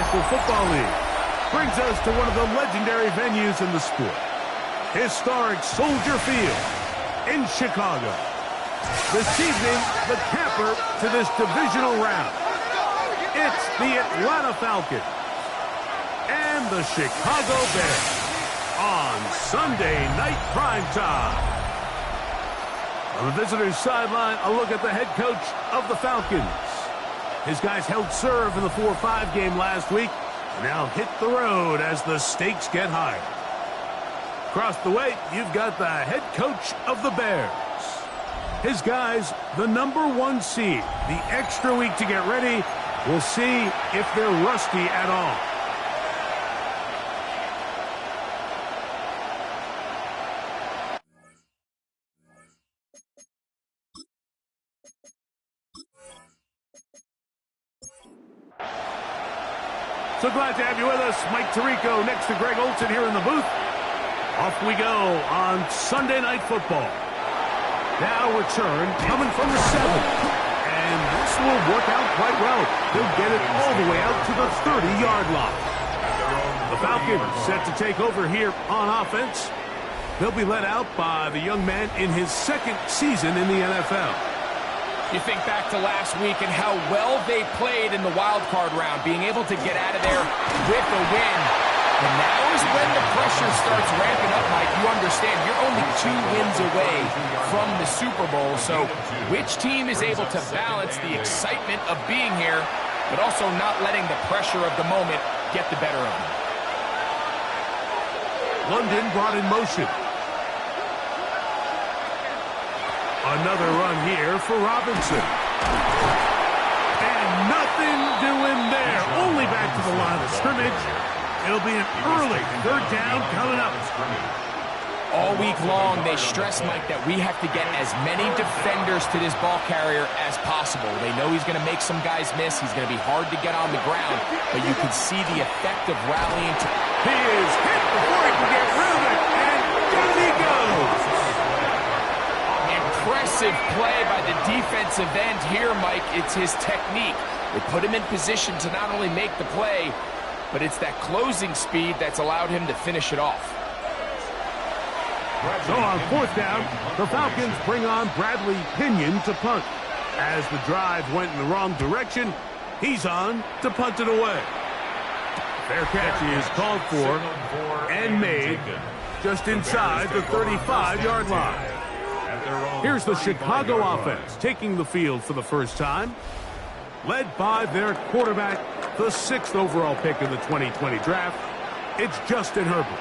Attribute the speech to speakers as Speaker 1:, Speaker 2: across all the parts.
Speaker 1: National Football League brings us to one of the legendary venues in the sport. Historic Soldier Field in Chicago. This evening, the capper to this divisional round. It's the Atlanta Falcons and the Chicago Bears on Sunday Night Primetime. On the visitors' sideline, a look at the head coach of the Falcons. His guys held serve in the 4-5 game last week and now hit the road as the stakes get higher. Across the way, you've got the head coach of the Bears. His guys, the #1 seed, the extra week to get ready. We'll see if they're rusty at all. So glad to have you with us. Mike Tirico next to Greg Olsen here in the booth. Off we go on Sunday Night Football. Now return coming from the 7. And this will work out quite well. He'll get it all the way out to the 30-yard line. The Falcons set to take over here on offense. They'll be led out by the young man in his second season in the NFL.
Speaker 2: You think back to last week and how well they played in the wild card round, being able to get out of there with a win. And now is when the pressure starts ramping up, Mike. You understand you're only 2 wins away from the Super Bowl. So which team is able to balance the excitement of being here, but also not letting the pressure of the moment get the better of them?
Speaker 1: London brought in motion. Another run here for Robinson. And nothing doing there. Only back to the line of scrimmage. It'll be an early 3rd down coming up.
Speaker 2: All week long, they stress, Mike, that we have to get as many defenders to this ball carrier as possible. They know he's going to make some guys miss. He's going to be hard to get on the ground. But you can see the effect of rallying.
Speaker 1: He is hit before he can get rid of it. And down he goes.
Speaker 2: Impressive play by the defensive end here, Mike. It's his technique. They put him in position to not only make the play, but it's that closing speed that's allowed him to finish it off.
Speaker 1: So on 4th down, the Falcons bring on Bradley Pinion to punt. As the drive went in the wrong direction, he's on to punt it away. Fair catch is called for and made just inside the 35-yard line. Here's the Chicago offense taking the field for the first time, led by their quarterback, the 6th overall pick in the 2020 draft. It's Justin Herbert.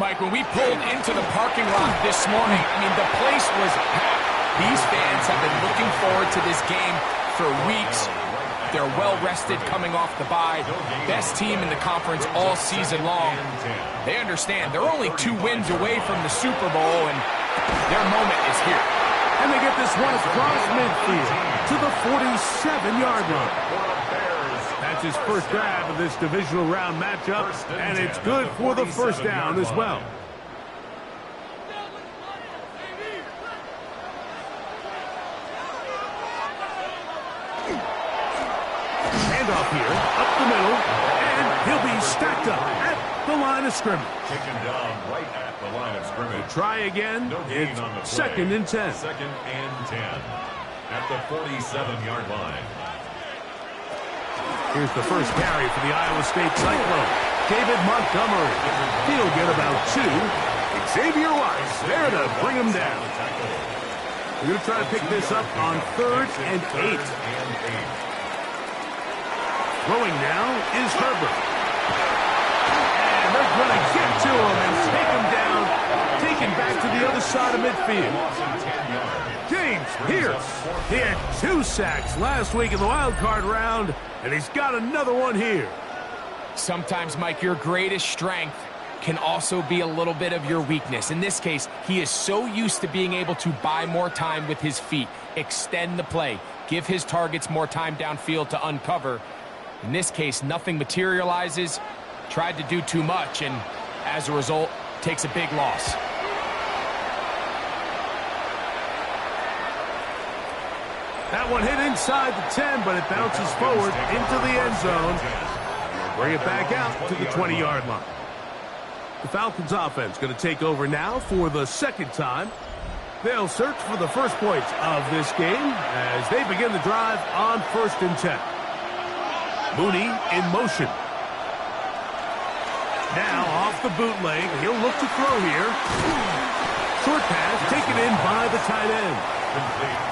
Speaker 2: Mike, when we pulled into the parking lot this morning, I mean, the place was packed. These fans have been looking forward to this game for weeks. They're well-rested coming off the bye. Best team in the conference all season long. They understand they're only 2 wins away from the Super Bowl, and their moment is here.
Speaker 1: And they get this one across midfield to the 47-yard line. That's his first grab of this divisional round matchup, and it's good for the 1st down as well. Handoff here, up the middle, and he'll be stacked up at the line of scrimmage.
Speaker 3: Taken down right at the line of scrimmage.
Speaker 1: We'll try again. It's 2nd and 10.
Speaker 3: 2nd and 10 at the 47-yard line.
Speaker 1: Here's the first carry for the Iowa State Cyclone. David Montgomery. He'll get about 2. Xavier Wise there to bring him down. We're going to try to pick this up on 3rd and 8. Throwing now is Herbert. And they're going to get to him and take him down. Taken back to the other side of midfield. James Pierce. He had 2 sacks last week in the wild card round, and he's got another one here.
Speaker 2: Sometimes, Mike, your greatest strength can also be a little bit of your weakness. In this case, he is so used to being able to buy more time with his feet, extend the play, give his targets more time downfield to uncover. In this case, nothing materializes, tried to do too much, and as a result, takes a big loss.
Speaker 1: That one hit inside the 10, but it bounces forward into the end zone. Bring it back out to the 20-yard line. The Falcons offense going to take over now for the second time. They'll search for the first points of this game as they begin the drive on 1st and 10. Mooney in motion. Now off the bootleg. He'll look to throw here. Short pass taken in by the tight end.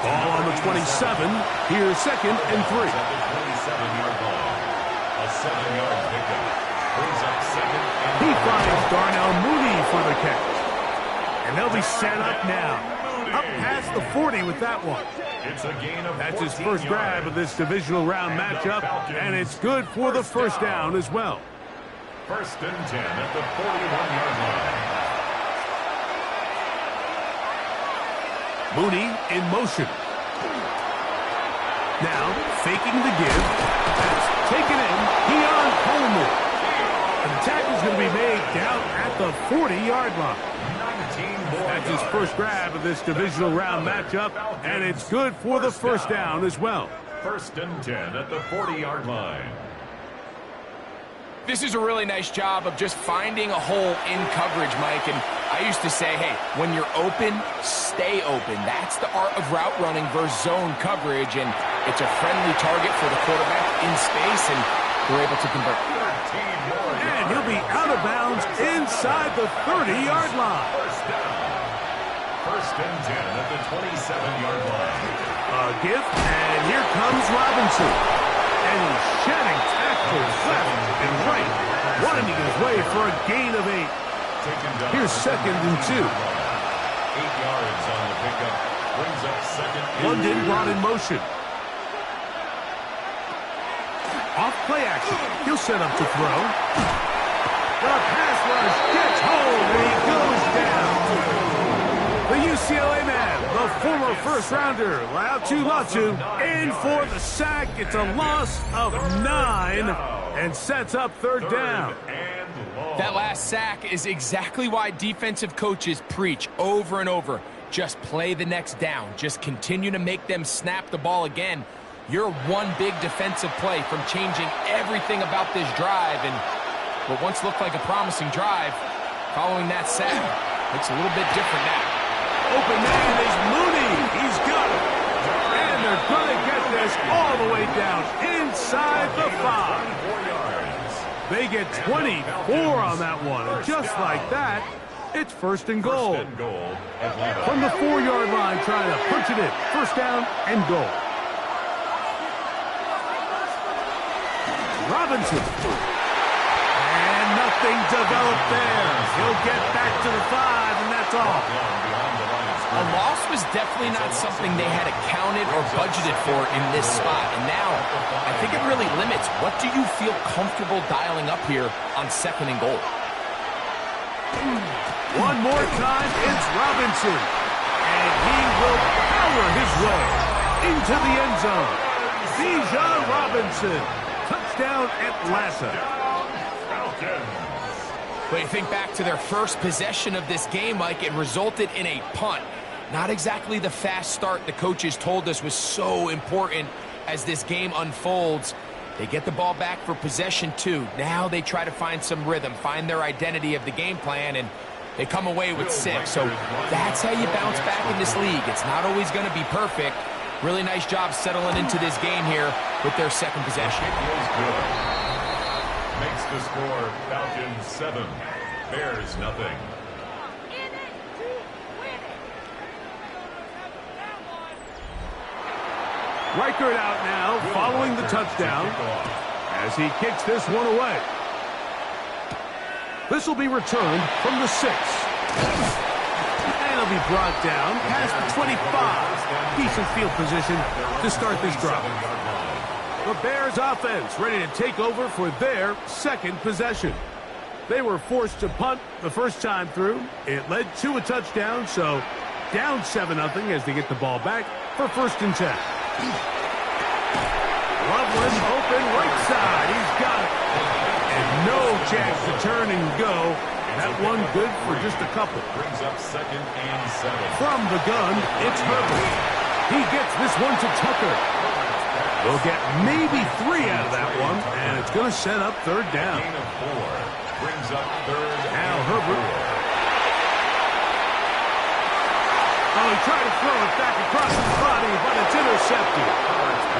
Speaker 1: Ball on the 27. Here's 2nd and 3.
Speaker 3: 27-yard ball. A 7-yard pickup. Brings up 2nd and 3.
Speaker 1: He finds Darnell Mooney for the catch. And they'll be set up now. Up past the 40 with that one.
Speaker 3: It's a gain of
Speaker 1: That's his
Speaker 3: 14
Speaker 1: first grab
Speaker 3: yards.
Speaker 1: of this divisional round matchup, and it's good for the first down as well.
Speaker 3: 1st and 10 at the 41-yard line.
Speaker 1: Mooney in motion. Now faking the give. That's taken in. Keon Coleman. And the tackle's going to be made down at the 40-yard line.
Speaker 3: 19 more
Speaker 1: That's his
Speaker 3: yards.
Speaker 1: first grab of this divisional round matchup, and it's good for the first down as well.
Speaker 3: 1st and 10 at the 40-yard line.
Speaker 2: This is a really nice job of just finding a hole in coverage, Mike. And I used to say, hey, when you're open, stay open. That's the art of route running versus zone coverage. And it's a friendly target for the quarterback in space, and they're able to convert.
Speaker 3: 13 more
Speaker 1: And
Speaker 3: yards.
Speaker 1: he'll be out of bounds inside the 30-yard line.
Speaker 3: First down. 1st and 10 at the 27-yard line.
Speaker 1: A gift, and here comes Robinson. And he's shedding tackles left and right, winding his way for a gain of 8.
Speaker 3: Taken down.
Speaker 1: Here's 2nd and 2.
Speaker 3: 8 yards on the pickup. Brings up 2nd and
Speaker 1: London brought in motion. Off play action. He'll set up to throw. The pass rush gets home, and he goes down. The UCLA man, the former first-rounder, Latu, in for the sack. It's a loss of 9 and sets up 3rd down.
Speaker 3: and long.
Speaker 2: That last sack is exactly why defensive coaches preach over and over. Just play the next down. Just continue to make them snap the ball again. You're one big defensive play from changing everything about this drive. And what once looked like a promising drive, following that sack, looks a little bit different now.
Speaker 1: Open man is Mooney. He's got it. And they're going to get this all the way down inside the 5.
Speaker 3: 4 yards.
Speaker 1: They get 24 on that one. And just like that, it's 1st and goal.
Speaker 3: 1st and goal. Atlanta.
Speaker 1: From the 4-yard line, trying to punch it in. 1st down and goal. Robinson. And nothing developed there. He'll get back to the 5, and that's all.
Speaker 3: Long beyond the line of
Speaker 2: A
Speaker 3: scrimmage.
Speaker 2: loss was definitely not something they had accounted or budgeted for in this spot. And now, I think it really limits. What do you feel comfortable dialing up here on 2nd and goal?
Speaker 1: One more time, it's Robinson. And he will power his way into the end zone. Bijan Robinson. Touchdown, Atlanta.
Speaker 3: Falcons.
Speaker 2: But you think back to their first possession of this game, Mike, it resulted in a punt. Not exactly the fast start the coaches told us was so important as this game unfolds. They get the ball back for possession 2. Now they try to find some rhythm, find their identity of the game plan, and they come away with 6. So that's how you bounce back in this league. It's not always going to be perfect. Really nice job settling into this game here with their 2nd possession.
Speaker 3: Feels good. Makes the score Falcons 7, Bears nothing.
Speaker 1: Reichert out now, following the touchdown, as he kicks this one away. This will be returned from the 6. And he'll be brought down past the 25. Decent field position to start this drive. The Bears offense ready to take over for their 2nd possession. They were forced to punt the first time through. It led to a touchdown, so down 7-0 as they get the ball back for 1st and 10. Loveland open right side. He's got it. And no chance to turn and go. That one good for just a couple.
Speaker 3: Brings up 2nd and 7.
Speaker 1: From the gun, it's Herbert. He gets this one to Tucker. They'll get maybe 3 out of that one, and it's going to set up third down.
Speaker 3: Gain of 4 brings up third.
Speaker 1: Al Herbert. Oh, he tried to throw it back across his body, but it's intercepted.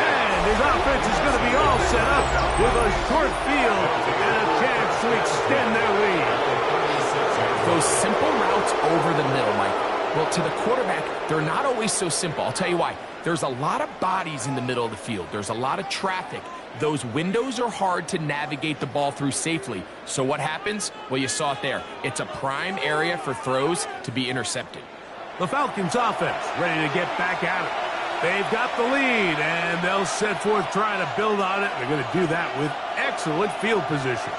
Speaker 1: And his offense is going to be all set up with a short field and a chance to extend their lead.
Speaker 2: Those simple routes over the middle, Mike. Well, to the quarterback, they're not always so simple. I'll tell you why. There's a lot of bodies in the middle of the field. There's a lot of traffic. Those windows are hard to navigate the ball through safely. So what happens? Well, you saw it there. It's a prime area for throws to be intercepted.
Speaker 1: The Falcons offense ready to get back at it. They've got the lead, and they'll set forth trying to build on it. They're going to do that with excellent field position.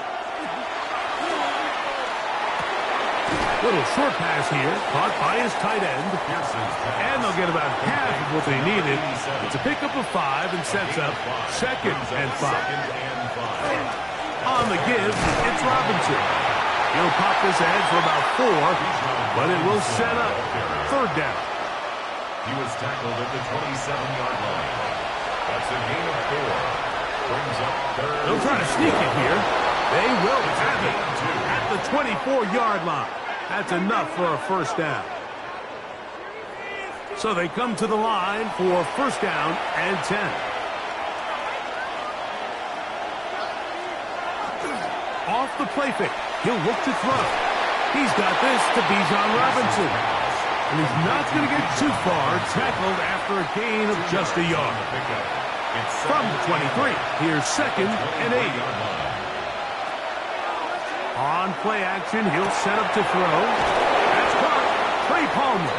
Speaker 1: Little short pass here, caught by his tight end. And they'll get about half of what they needed. It's a pickup of 5 and sets up 2nd and 5. On the give, it's Robinson. He'll pop this edge for about 4, but it will set up third down.
Speaker 3: He was tackled at the 27-yard line. That's a gain of 4. Brings up third.
Speaker 1: They'll try to sneak it here. They will have it at the 24-yard line. That's enough for a first down. So they come to the line for first down and 10. Off the play fake. He'll look to throw. He's got this to Bijan Robinson. And he's not going to get too far, tackled after a gain of just a yard. From the 23, here's 2nd and 8. On play action, he'll set up to throw. That's caught. Trey Palmer.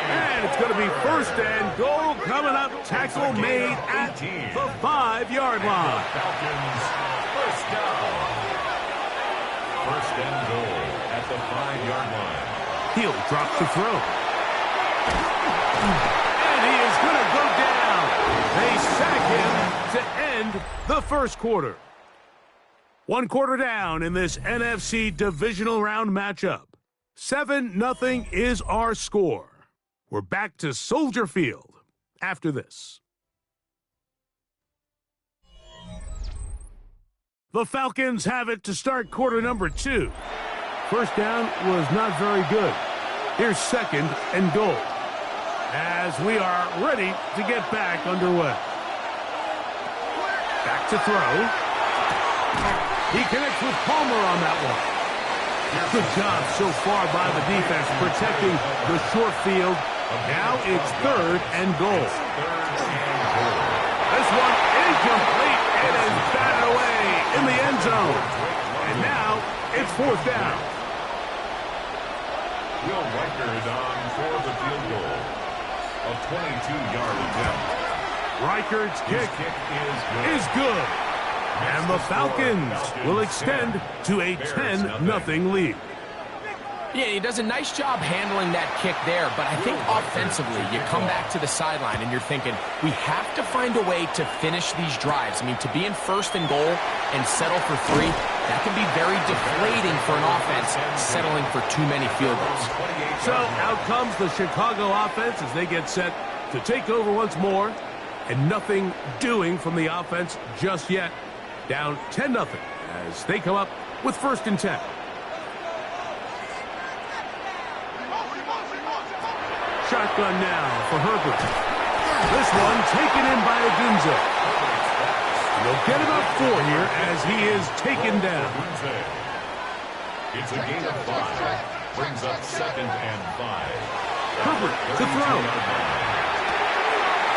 Speaker 1: And it's going to be first and goal coming up. Tackle made at the 5-yard line.
Speaker 3: Falcons first down. First and goal at the 5-yard line.
Speaker 1: He'll drop the throw. And he is going to go down. They sack him to end the first quarter. 1 quarter down in this NFC divisional round matchup. 7-0 is our score. We're back to Soldier Field after this. The Falcons have it to start quarter number 2. First down was not very good. Here's 2nd and goal as we are ready to get back underway. Back to throw. He connects with Palmer on that one. Good job so far by the defense protecting the short field. Now it's 3rd and goal. This one incomplete and is batted away in the end zone. And now it's 4th down.
Speaker 3: Will Reichard on for the field goal. A 22-yard attempt.
Speaker 1: Reichard's kick is good. And the Falcons will extend to a 10-0 lead.
Speaker 2: Yeah, he does a nice job handling that kick there, but I think offensively, you come back to the sideline and you're thinking, we have to find a way to finish these drives. I mean, to be in 1st and goal and settle for 3, that can be very deflating for an offense settling for too many field goals.
Speaker 1: So out comes the Chicago offense as they get set to take over once more, and nothing doing from the offense just yet. Down 10-0 as they come up with 1st and 10. Shotgun now for Herbert. This one taken in by Odunze. They'll get about 4 here as he is taken down.
Speaker 3: It's a gain of 5. Brings up 2nd and 5.
Speaker 1: Herbert to throw.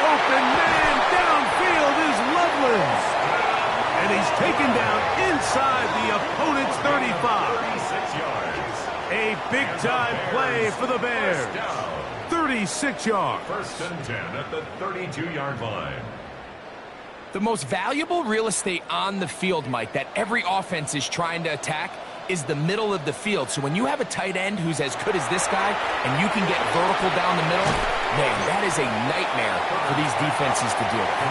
Speaker 1: Open man downfield is Loveland. And he's taken down inside the opponent's 35.
Speaker 3: 36 yards.
Speaker 1: A big-time play for the Bears. 36 yards.
Speaker 3: 1st and 10 at the 32-yard line.
Speaker 2: The most valuable real estate on the field, Mike, that every offense is trying to attack is the middle of the field. So when you have a tight end who's as good as this guy and you can get vertical down the middle, man, that is a nightmare for these defenses to deal with.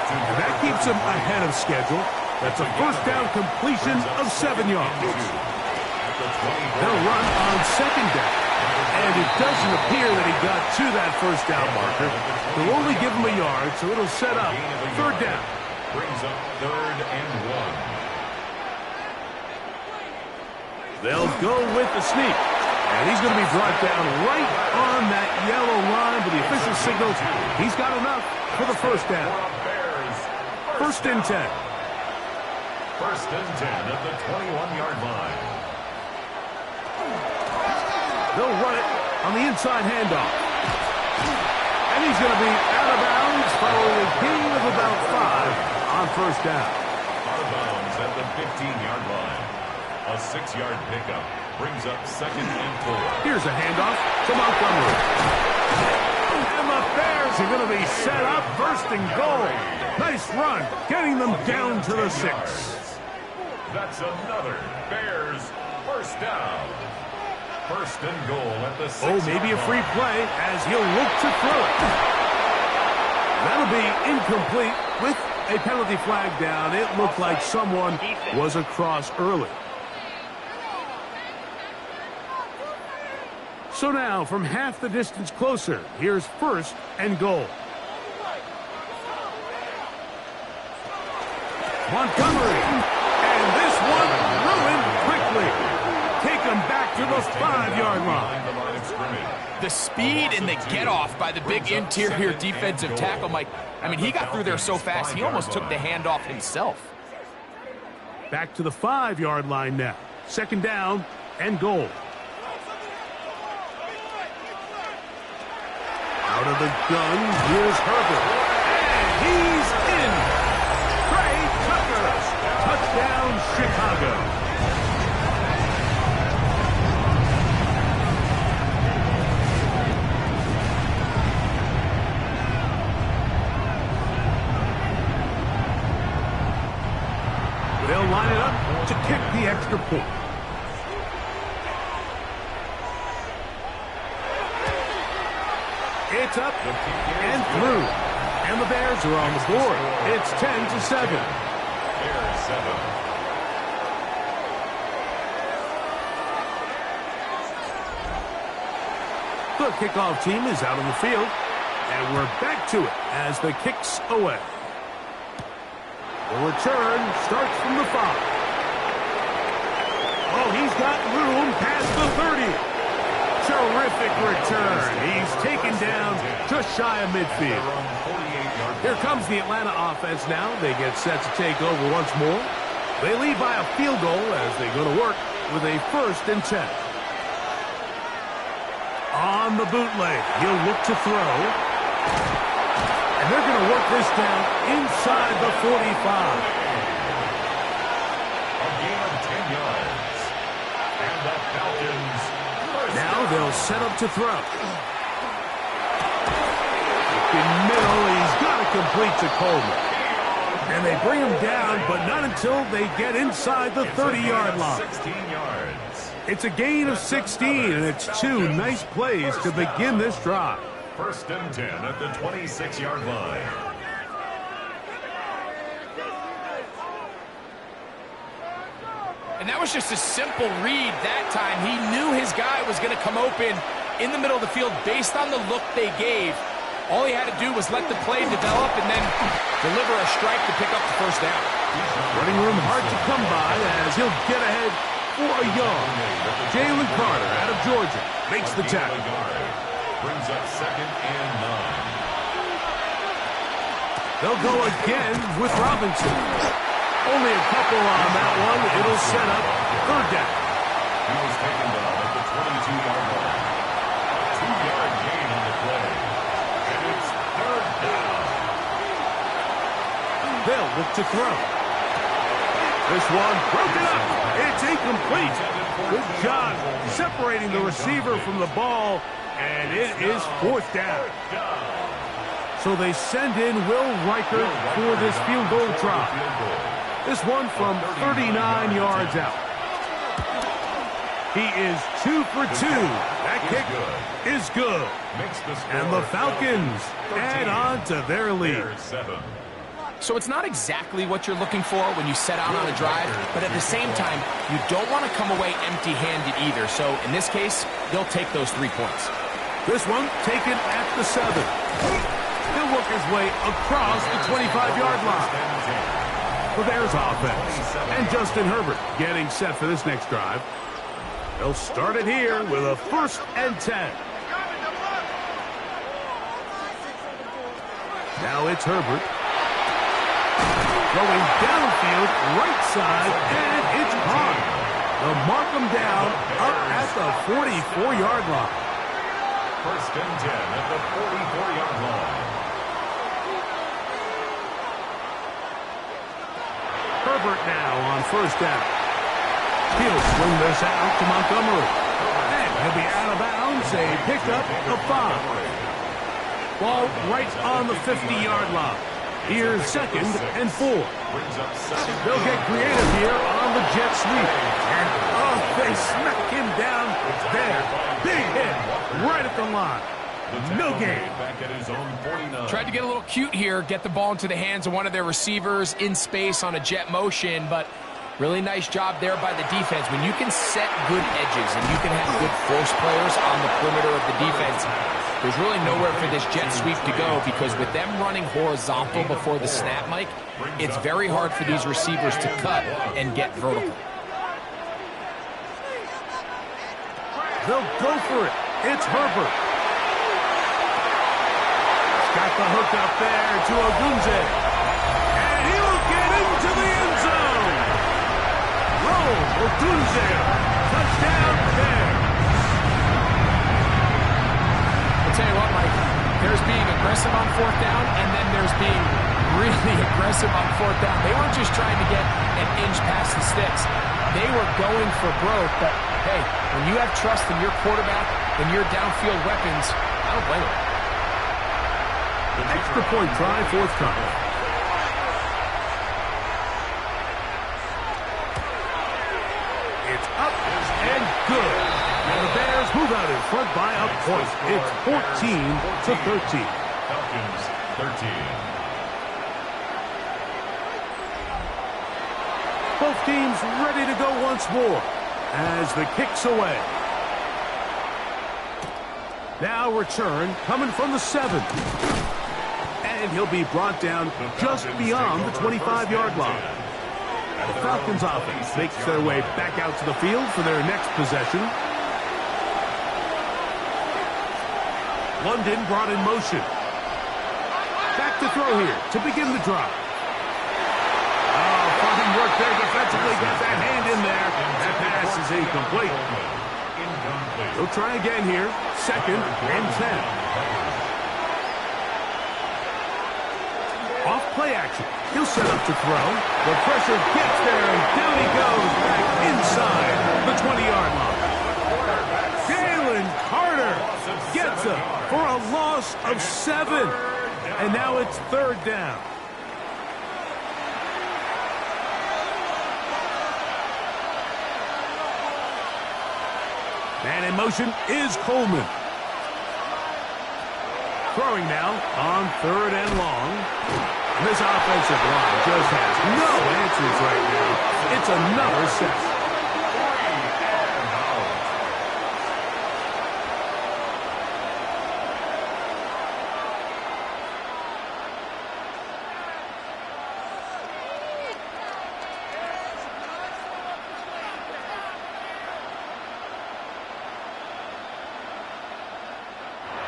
Speaker 1: And that keeps him ahead of schedule. That's a first down completion of 7 yards. They'll run on 2nd down. And And it doesn't appear that he got to that first down marker. They'll only give him a yard, so it'll set up third down.
Speaker 3: Brings up 3rd and 1.
Speaker 1: They'll go with the sneak. And he's going to be brought down right on that yellow line, but the official signals he's got enough for the first down. First and 10.
Speaker 3: First and 10 at the 21-yard line.
Speaker 1: They'll run it on the inside handoff. And he's going to be out of bounds following a gain of about 5 on first down.
Speaker 3: Out of bounds at the 15-yard line. A 6-yard pickup brings up 2nd and 4.
Speaker 1: Here's a handoff to Montgomery. And the Bears are going to be set up first and goal. Nice run, getting them down to the 6.
Speaker 3: That's another Bears first down. First and goal at the 6.
Speaker 1: Oh, maybe a free play as he'll look to throw it. That'll be incomplete with a penalty flag down. It looked like someone was across early. So now, from half the distance closer, here's first and goal. Montgomery. And this one ruined quickly. Taken back to the 5-yard line.
Speaker 2: The speed and the get-off by the big interior defensive tackle, Mike. I mean, he got through there so fast, he almost took the handoff himself.
Speaker 1: Back to the 5-yard line now. Second down and goal. Out of the gun, here's Herbert. And he's in. Trey Tucker. Touchdown, Chicago. They'll line it up to kick the extra point. It's up and through. And the Bears are on the board. It's 10-7.
Speaker 3: Bears 7.
Speaker 1: The kickoff team is out on the field. And we're back to it as the kick's away. The return starts from the 5. Oh, he's got room past the 30. Terrific return. He's taken down just shy of midfield. Here comes the Atlanta offense now. They get set to take over once more. They lead by a field goal as they go to work with a 1st and 10. On the bootleg, he'll look to throw. And they're going to work this down inside the 45.
Speaker 3: A gain of 10 yards. And the Falcons.
Speaker 1: Now they'll set up to throw. In middle, he's got to complete to Coleman. And they bring him down, but not until they get inside the 30-yard line.
Speaker 3: 16 yards.
Speaker 1: It's a gain of 16, and it's 2 nice plays to begin this drive.
Speaker 3: 1st and 10 at the 26-yard line.
Speaker 2: And that was just a simple read that time. He knew his guy was going to come open in the middle of the field based on the look they gave. All he had to do was let the play develop and then deliver a strike to pick up the first down.
Speaker 1: Running room hard to come by as he'll get ahead for a yard. Jalen Carter out of Georgia makes the tackle.
Speaker 3: Brings up 2nd and 9.
Speaker 1: They'll go again with Robinson. Only a couple on that one. It'll set up third down.
Speaker 3: He was taken down at the 22-yard line. A 2-yard gain on the play. And it's 3rd down.
Speaker 1: They'll look to throw. This one broken up. It's incomplete. Good job separating the receiver from the ball. And it is 4th down. So they send in Will Riker for this field goal try. This one from 39 yards out. He is 2 for 2. That kick is good. And the Falcons add on to their lead.
Speaker 2: So it's not exactly what you're looking for when you set out on a drive, but at the same time, you don't want to come away empty-handed either. So in this case, they'll take those 3 points.
Speaker 1: This one taken at the 7. He'll work his way across the 25-yard line. The Bears offense. And Justin Herbert getting set for this next drive. They'll start it here with a 1st and 10. Now it's Herbert. Going downfield, right side, and it's caught. They'll mark him down up at the 44-yard line.
Speaker 3: 1st and 10 at the 44-yard line.
Speaker 1: Herbert now on 1st down. He'll swing this out to Montgomery. And he'll be out of bounds, a pickup of 5. Ball right on the 50-yard line. Here's 2nd and 4. They'll get creative here on the jet sweep. And, they smack him down there. Big hit right at the line. No gain.
Speaker 2: Tried to get a little cute here, get the ball into the hands of one of their receivers in space on a jet motion, but really nice job there by the defense. When you can set good edges and you can have good force players on the perimeter of the defense, there's really nowhere for this jet sweep to go, because with them running horizontal before the snap, Mike, it's very hard for these receivers to cut and get vertical.
Speaker 1: They'll go for it. It's Herbert. Got the hook up there to Ogunze. And he'll get into the end zone. Roll, Ogunze. Touchdown there.
Speaker 2: I'll tell you what, Mike, there's being aggressive on 4th down, and then there's being really aggressive on 4th down. They weren't just trying to get an inch past the sticks. They were going for broke, but hey, when you have trust in your quarterback and your downfield weapons, I don't blame them.
Speaker 1: Extra point try, 4th time. It's up and good. And the Bears move out in front by a point. It's 14-13.
Speaker 3: Falcons 13.
Speaker 1: Both teams ready to go once more as the kick's away. Now return coming from the 7. And he'll be brought down just beyond the 25-yard line. The Falcons offense makes their way back out to the field for their next possession. London brought in motion. Back to throw here to begin the drive. Fine work there defensively. Got that hand in there. That pass is incomplete. They'll try again here. 2nd and 10. Off play action. He'll set up to throw. The pressure gets there, and down he goes back inside the 20-yard line. Jalen Carter gets him for a loss of 7. And now it's 3rd down. Man in motion is Coleman. Throwing now on 3rd and long. This offensive line just has no answers right now. It's another set.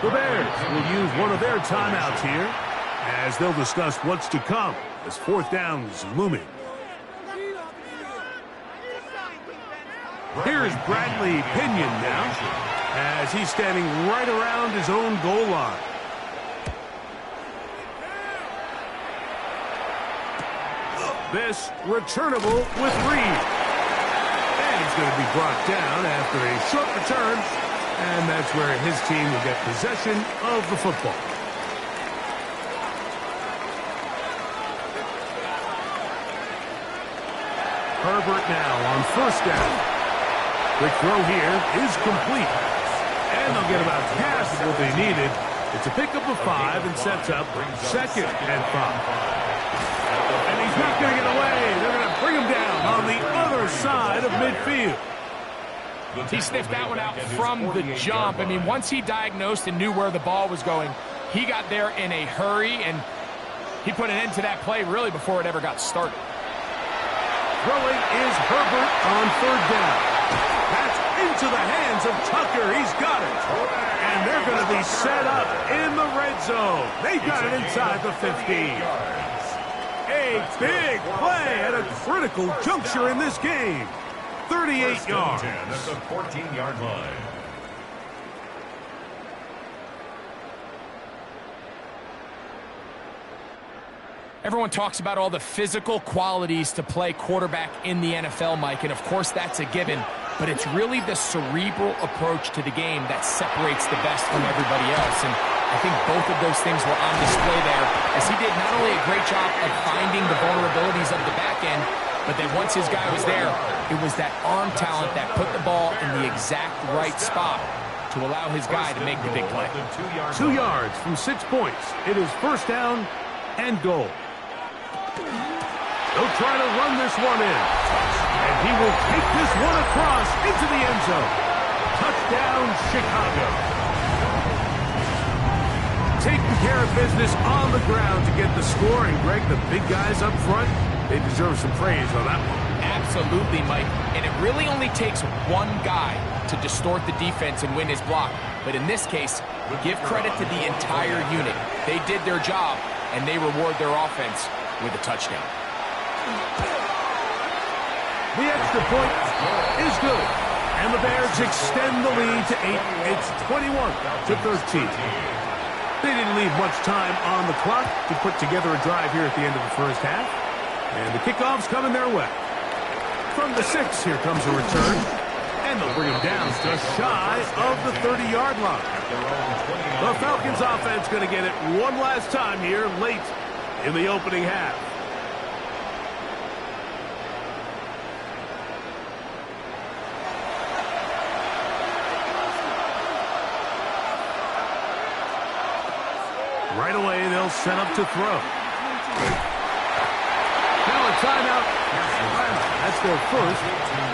Speaker 1: The Bears will use one of their timeouts here as they'll discuss what's to come as 4th down is looming. Here's Bradley Pinion now as he's standing right around his own goal line. This returnable with Reed. And he's going to be brought down after a short return. And that's where his team will get possession of the football. Herbert now on 1st down. Quick throw here is complete. And they'll get about half of what they needed. It's a pickup of 5 and sets up 2nd and 5. And he's not going to get away. They're going to bring him down on the other side of midfield.
Speaker 2: He sniffed that one out from the jump. I mean, once he diagnosed and knew where the ball was going, he got there in a hurry, and he put an end to that play really before it ever got started.
Speaker 1: Throwing is Herbert on third down. That's into the hands of Tucker. He's got it. And they're going to be set up in the red zone. They've got it inside the 15. A big play at a critical juncture in this game. 38 yards.
Speaker 3: At the 14-yard line.
Speaker 2: Everyone talks about all the physical qualities to play quarterback in the NFL, Mike, and of course that's a given, but it's really the cerebral approach to the game that separates the best from everybody else, and I think both of those things were on display there, as he did not only a great job of finding the vulnerabilities of the back end, but then once his guy was there, it was that arm talent that put the ball in the exact right spot to allow his guy to make the big play.
Speaker 1: 2 yards from 6 points. It is first down and goal. They'll try to run this one in. And he will take this one across into the end zone. Touchdown, Chicago. Taking care of business on the ground to get the score. And, Greg, the big guys up front, they deserve some praise on that one.
Speaker 2: Absolutely, Mike. And it really only takes one guy to distort the defense and win his block. But in this case, give credit to the entire unit. They did their job, and they reward their offense with a touchdown.
Speaker 1: The extra point is good. And the Bears extend the lead to 8. It's 21-13. They didn't leave much time on the clock to put together a drive here at the end of the first half. And the kickoff's coming their way. From the 6, here comes a return. And they'll bring him down just shy of the 30-yard line. The Falcons offense going to get it one last time here late in the opening half. Right away, they'll set up to throw. Now a timeout. That's their first.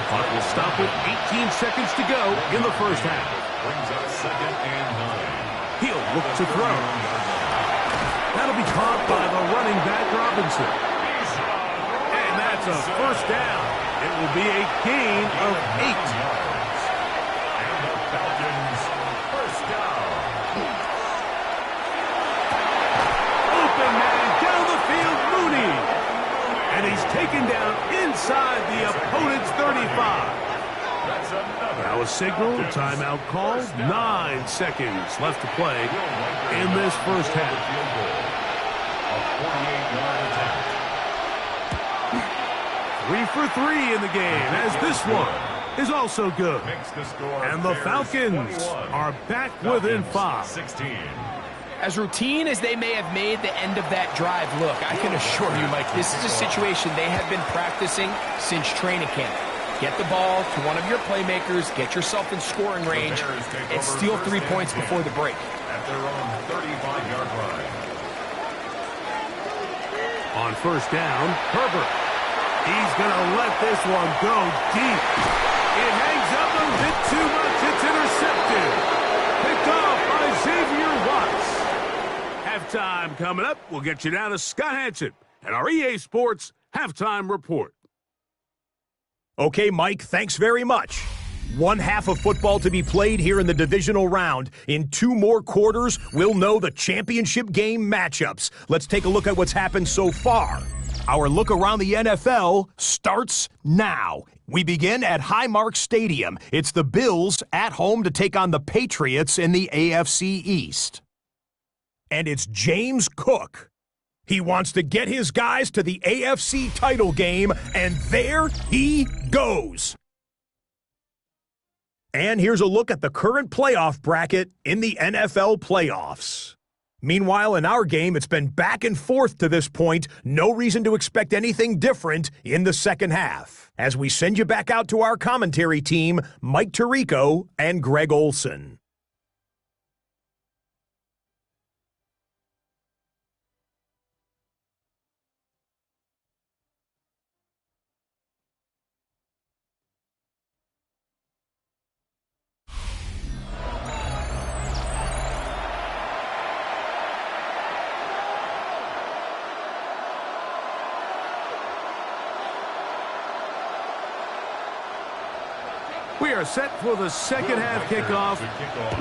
Speaker 1: Clock will stop with 18 seconds to go in the first half.
Speaker 3: Brings up 2nd and 9.
Speaker 1: He'll look to throw. That'll be caught by the running back, Robinson. And that's a first down. It will be a gain of 8.
Speaker 3: And the Falcons first down.
Speaker 1: Open man down the field, Mooney. And he's taken down inside the opponent's 35.
Speaker 3: That's another.
Speaker 1: Now a signal, timeout called. 9 seconds left to play in this first half.
Speaker 3: A 48-yard attack.
Speaker 1: 3 for 3 in the game, as this one is also good.
Speaker 3: Makes the score.
Speaker 1: And the
Speaker 3: Bears
Speaker 1: Falcons
Speaker 3: 21.
Speaker 1: are back within 5.
Speaker 3: 16.
Speaker 2: As routine as they may have made the end of that drive look, I can assure you, Mike, this is a situation they have been practicing since training camp. Get the ball to one of your playmakers, get yourself in scoring range, and steal 3 points before the break.
Speaker 3: At their own 35-yard line.
Speaker 1: On first down, Herbert. He's going to let this one go deep. It hangs up a bit too much. It's intercepted. Picked off by Xavier Watts. Halftime coming up. We'll get you down to Scott Hansen and our EA Sports Halftime Report.
Speaker 4: Okay, Mike, thanks very much. One half of football to be played here in the divisional round. In 2 more quarters, we'll know the championship game matchups. Let's take a look at what's happened so far. Our look around the NFL starts now. We begin at Highmark Stadium. It's the Bills at home to take on the Patriots in the AFC East. And it's James Cook. He wants to get his guys to the AFC title game, and there he goes. And here's a look at the current playoff bracket in the NFL playoffs. Meanwhile, in our game, it's been back and forth to this point. No reason to expect anything different in the second half. As we send you back out to our commentary team, Mike Tirico and Greg Olson.
Speaker 1: We are set for the second half kickoff.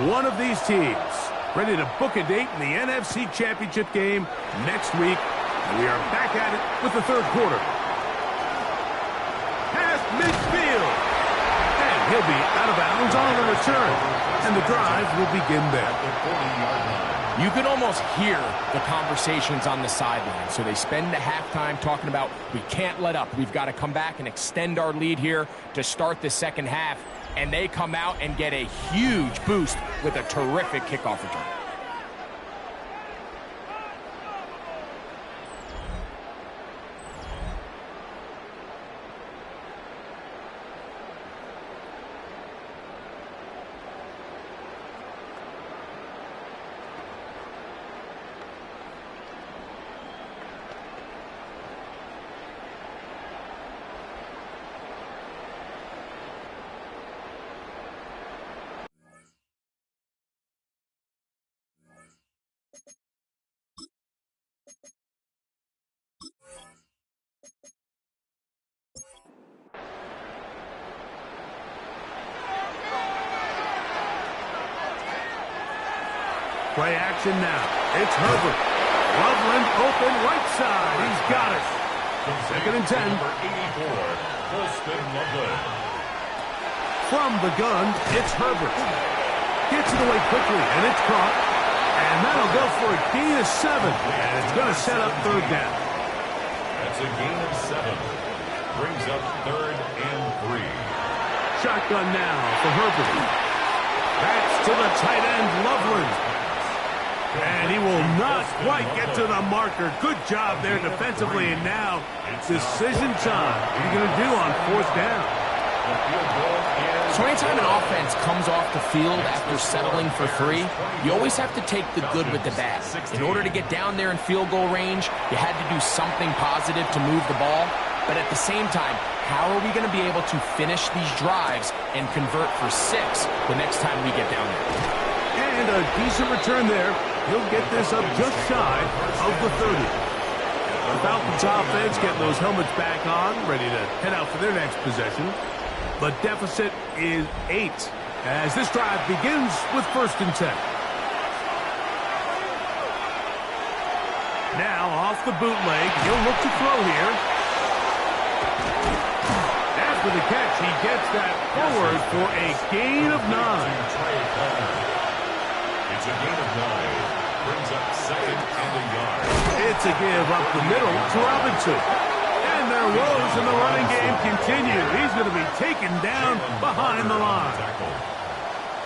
Speaker 1: One of these teams ready to book a date in the NFC Championship game next week. And we are back at it with the third quarter. Past midfield. And he'll be out of bounds on the return. And the drive will begin there.
Speaker 2: You can almost hear the conversations on the sideline. So they spend the halftime talking about, we can't let up. We've got to come back and extend our lead here to start the second half. And they come out and get a huge boost with a terrific kickoff return.
Speaker 1: Play action now. It's Herbert. Loveland open right side. He's got it. Second and 10.
Speaker 3: Number 84, Holston Loveland.
Speaker 1: From the gun, it's Herbert. Gets it away quickly, and it's caught. And that'll go for a gain of 7. And it's going to set up third down.
Speaker 3: That's a gain of 7. Brings up 3rd and 3.
Speaker 1: Shotgun now for Herbert. That's to the tight end, Loveland. And he will not quite get to the marker. Good job there defensively. And now, decision time. What are you going to do on fourth down?
Speaker 2: So anytime an offense comes off the field after settling for 3, you always have to take the good with the bad. In order to get down there in field goal range, you had to do something positive to move the ball. But at the same time, how are we going to be able to finish these drives and convert for 6 the next time we get down there?
Speaker 1: And a decent return there. He'll get this up just shy of the 30. The Falcons offense getting those helmets back on, ready to head out for their next possession. The deficit is 8 as this drive begins with 1st and 10. Now off the bootleg, he'll look to throw here. After the catch, he gets that forward for a gain of 9.
Speaker 3: It's a gain of 9. Brings up 2nd and a yard.
Speaker 1: It's a give up the middle to Robinson. And their woes in the running game continue. He's going to be taken down behind the line.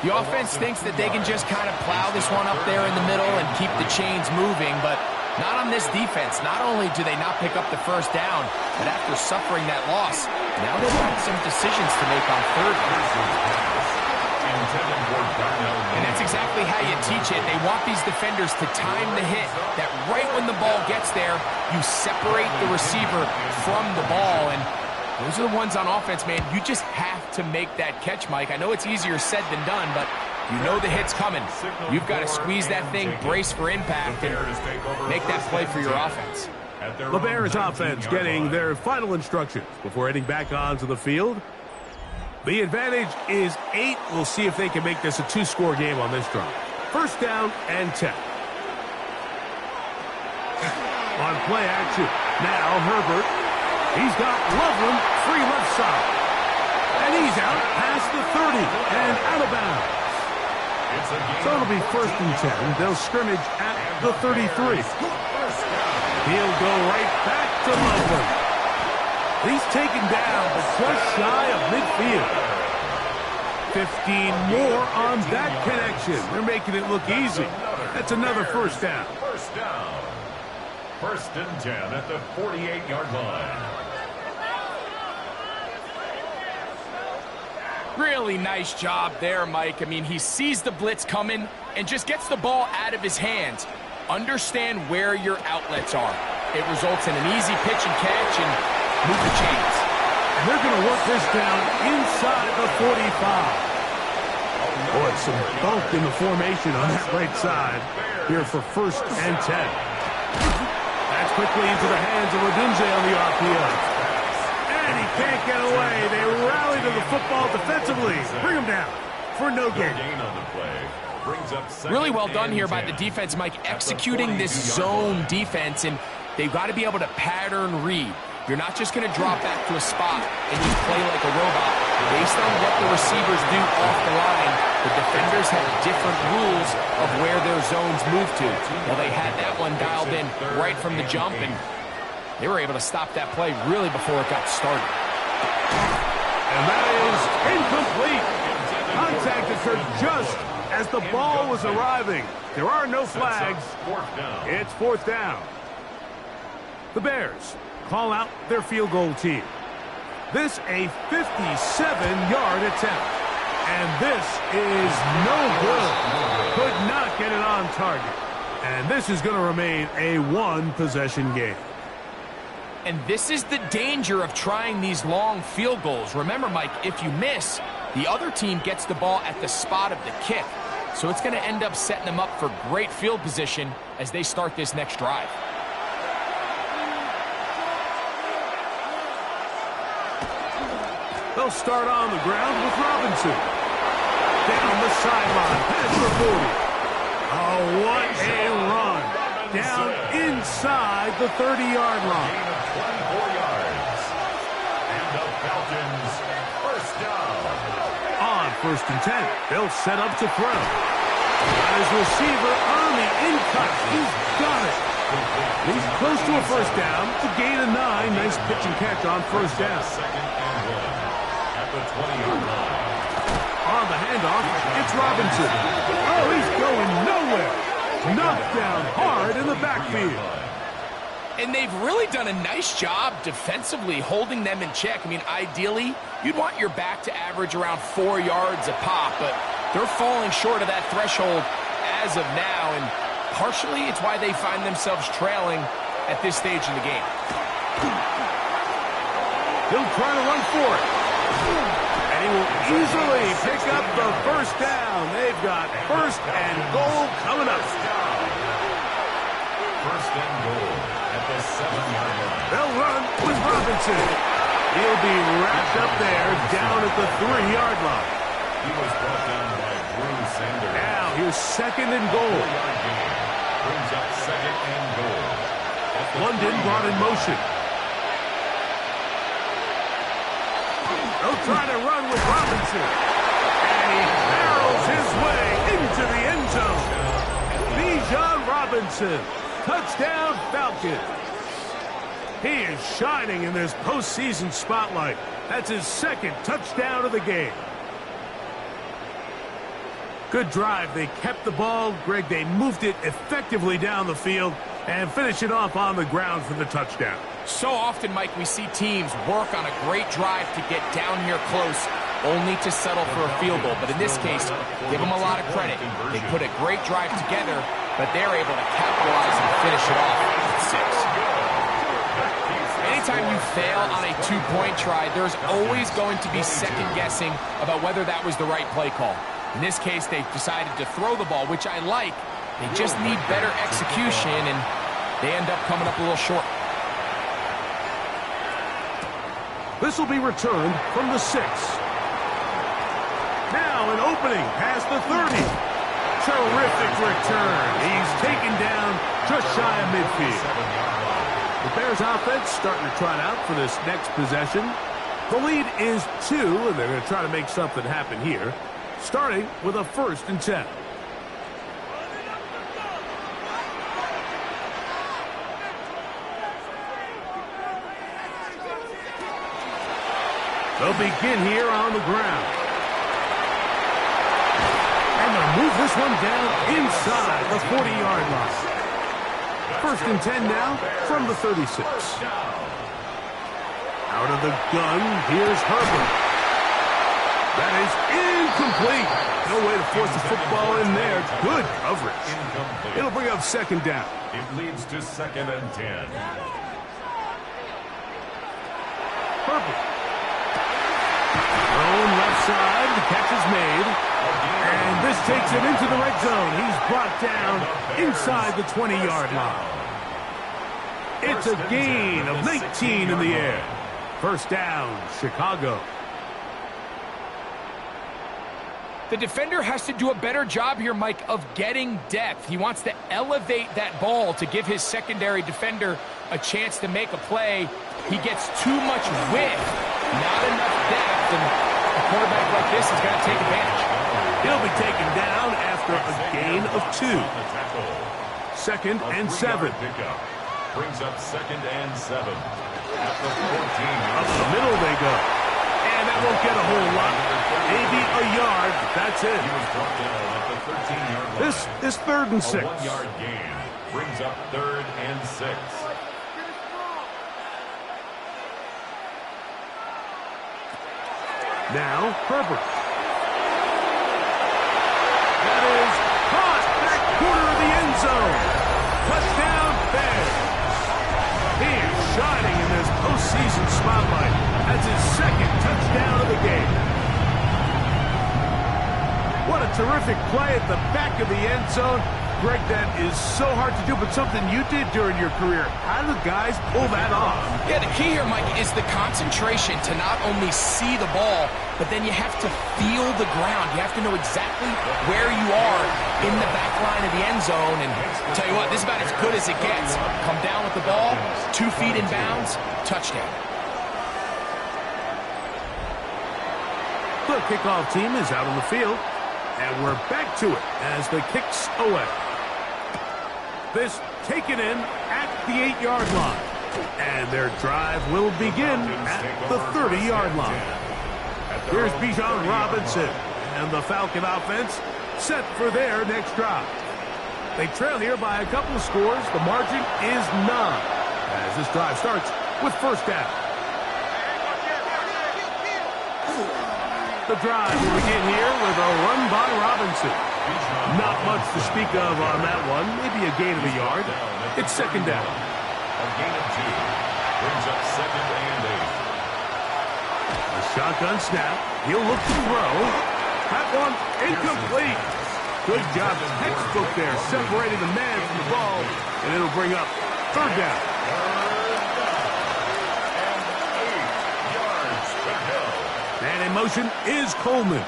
Speaker 2: The offense thinks that they can just kind of plow this one up there in the middle and keep the chains moving, but not on this defense. Not only do they not pick up the first down, but after suffering that loss, now they've got some decisions to make on third down. And that's exactly how you teach it. They want these defenders to time the hit, that right when the ball gets there, you separate the receiver from the ball. And those are the ones on offense, man. You just have to make that catch, Mike. I know it's easier said than done, but you know the hit's coming. You've got to squeeze that thing, brace for impact, and make that play for your offense.
Speaker 1: The Bears offense getting their final instructions before heading back onto the field. The advantage is 8. We'll see if they can make this a 2-score game on this drive. 1st down and 10. On play action. Now Herbert. He's got Loveland free left side. And he's out past the 30 and out of bounds. So it'll be 1st and 10. They'll scrimmage at the 33. He'll go right back to Loveland. He's taken down, but just shy of midfield. 15 more on that connection. They're making it look easy. That's another 1st down.
Speaker 3: 1st down. 1st and 10 at the 48-yard line.
Speaker 2: Really nice job there, Mike. I mean, he sees the blitz coming and just gets the ball out of his hands. Understand where your outlets are. It results in an easy pitch and catch and move the chains.
Speaker 1: And they're going to work this down inside the 45. Boy, some bulk in the formation on that right side here for 1st and 10. That's quickly into the hands of Odunze on the RPO. And he can't get away. They rally to the football defensively. Bring them down for no gain.
Speaker 3: On the play. Brings up
Speaker 2: Really well done here by the defense, Mike, executing this zone defense, and they've got to be able to pattern read. You're not just going to drop back to a spot and just play like a robot. Based on what the receivers do off the line, the defenders have different rules of where their zones move to. Well, they had that one dialed in right from the jump, and they were able to stop that play really before it got started.
Speaker 1: And that is incomplete. Contact occurred just as the ball was arriving. There are no flags. It's fourth down. The Bears call out their field goal team. This a 57-yard attempt. And this is no good. Could not get it on target. And this is going to remain a one-possession game.
Speaker 2: And this is the danger of trying these long field goals. Remember, Mike, if you miss, the other team gets the ball at the spot of the kick. So it's going to end up setting them up for great field position as they start this next drive.
Speaker 1: They'll start on the ground with Robinson. Down the sideline, past the 40. Oh, what a run. Down inside the 30-yard line.
Speaker 3: Gain of 24 yards. And the Falcons first down.
Speaker 1: On first and 10, they'll set up to throw. Got his receiver on the in-cut. He's got it. He's close to a first down. It's a gain of 9. Nice pitch and catch on first down.
Speaker 3: Second and 1 at the 20-yard line.
Speaker 1: On the handoff, it's Robinson. Oh, he's going nowhere. Knocked down hard in the backfield.
Speaker 2: And they've really done a nice job defensively holding them in check. I mean, ideally, you'd want your back to average around 4 yards a pop, but they're falling short of that threshold as of now, and partially it's why they find themselves trailing at this stage in the game.
Speaker 1: He'll try to run for it. And he will easily pick up the first down. They've got first and goal coming up.
Speaker 3: First and goal at the 7-yard line.
Speaker 1: They'll run with Robinson. He'll be wrapped up there down at the 3-yard line.
Speaker 3: He was brought down by Drew Sanders.
Speaker 1: Now here's second and goal.
Speaker 3: 4-yard gain. Brings up second and goal.
Speaker 1: London brought in motion. They'll try to run with Robinson. And he barrels his way into the end zone. Bijan Robinson. Touchdown, Falcons. He is shining in this postseason spotlight. That's his second touchdown of the game. Good drive. They kept the ball. Greg, they moved it effectively down the field and finish it off on the ground for the touchdown.
Speaker 2: So often, Mike, we see teams work on a great drive to get down here close, only to settle for a field goal. But in this case, give them a lot of credit. They put a great drive together, but they're able to capitalize and finish it off at 6. Anytime you fail on a two-point try, there's always going to be second-guessing about whether that was the right play call. In this case, they decided to throw the ball, which I like. They just need better execution, and they end up coming up a little short.
Speaker 1: This will be returned from the 6. Now an opening past the 30. Terrific return. He's taken down just shy of midfield. The Bears offense starting to trot out for this next possession. The lead is 2, and they're going to try to make something happen here, starting with a first and 10. They'll begin here on the ground. And they'll move this one down inside the 40-yard line. First and 10 now from the 36. Out of the gun, here's Herbert. That is incomplete. No way to force the football in there. Good coverage. It'll bring up second down.
Speaker 3: It leads to second and 10.
Speaker 1: Herbert. Thrown left side. The catch is made. And this takes him into the red zone. He's brought down inside the 20-yard line. It's a gain of 19 in the air. First down, Chicago.
Speaker 2: The defender has to do a better job here, Mike, of getting depth. He wants to elevate that ball to give his secondary defender a chance to make a play. He gets too much width, not enough depth, and a quarterback like this is going to take advantage.
Speaker 1: He'll be taken down after a gain of 2. Second and 7.
Speaker 3: Brings up second and 7. At the 14.
Speaker 1: Up the middle they go. And that won't get a whole lot. Maybe a yard. That's it.
Speaker 3: He was brought down at the 13-yard line.
Speaker 1: This is 3rd and 6.
Speaker 3: A 1-yard gain brings up 3rd and 6.
Speaker 1: Now, Herbert. That is caught back corner of the end zone. Touchdown, Bears. He is shining in this postseason spotlight. That's his 2nd touchdown of the game. What a terrific play at the back of the end zone. Greg, that is so hard to do, but something you did during your career. How do the guys pull that off?
Speaker 2: Yeah, the key here, Mike, is the concentration to not only see the ball, but then you have to feel the ground. You have to know exactly where you are in the back line of the end zone. And I'll tell you what, this is about as good as it gets. Come down with the ball, 2 feet in bounds, touchdown.
Speaker 1: The kickoff team is out on the field, and we're back to it as the kick's away. This taken in at the 8-yard line. And their drive will begin at the 30-yard line. Here's Bijan Robinson and the Falcon offense set for their next drive. They trail here by a couple of scores. The margin is 9 as this drive starts with first down. The drive will begin here with a run by Robinson. Not much to speak of on that one. Maybe a gain of a yard. It's second down.
Speaker 3: A gain of 2 brings up second and 8.
Speaker 1: A shotgun snap. He'll look to throw. That one incomplete. Good job. Textbook there, separating the man from the ball. And it'll bring up third down.
Speaker 3: And 8 yards to go.
Speaker 1: And in motion is Coleman.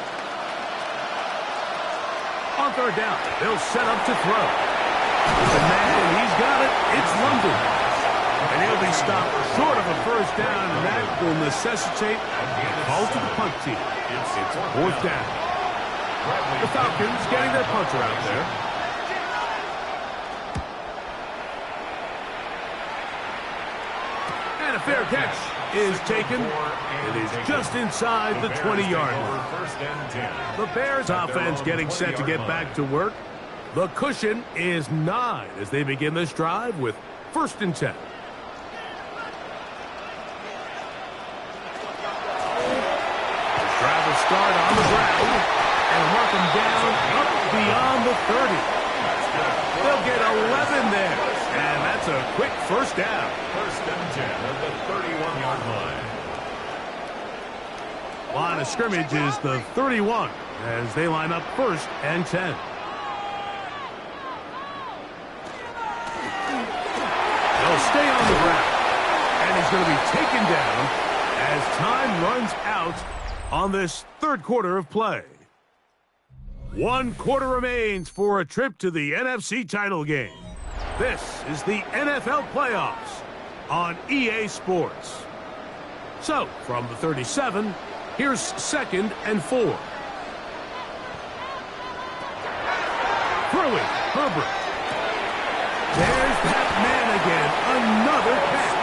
Speaker 1: On third down, they'll set up to throw. The man, he's got it. It's London. And he'll be stopped short of a first down, and that will necessitate a call to the punt team. It's fourth down. The Falcons getting their punter out there. And a fair catch is taken. It is just inside the 20-yard line. The Bears offense getting set to get back to work. The cushion is 9 as they begin this drive with first and 10. Drive will start on the ground and work them down up beyond the 30. They'll get 11 there, and that's a quick first down.
Speaker 3: First and 10 at the 31-yard line.
Speaker 1: Line of scrimmage is the 31 as they line up first and 10. They'll stay on the ground, and he's going to be taken down as time runs out on this third quarter of play. 1 quarter remains for a trip to the NFC title game. This is the NFL playoffs on EA Sports. So, from the 37, here's second and 4. Throwing, Herbert. There's that man again, another catch.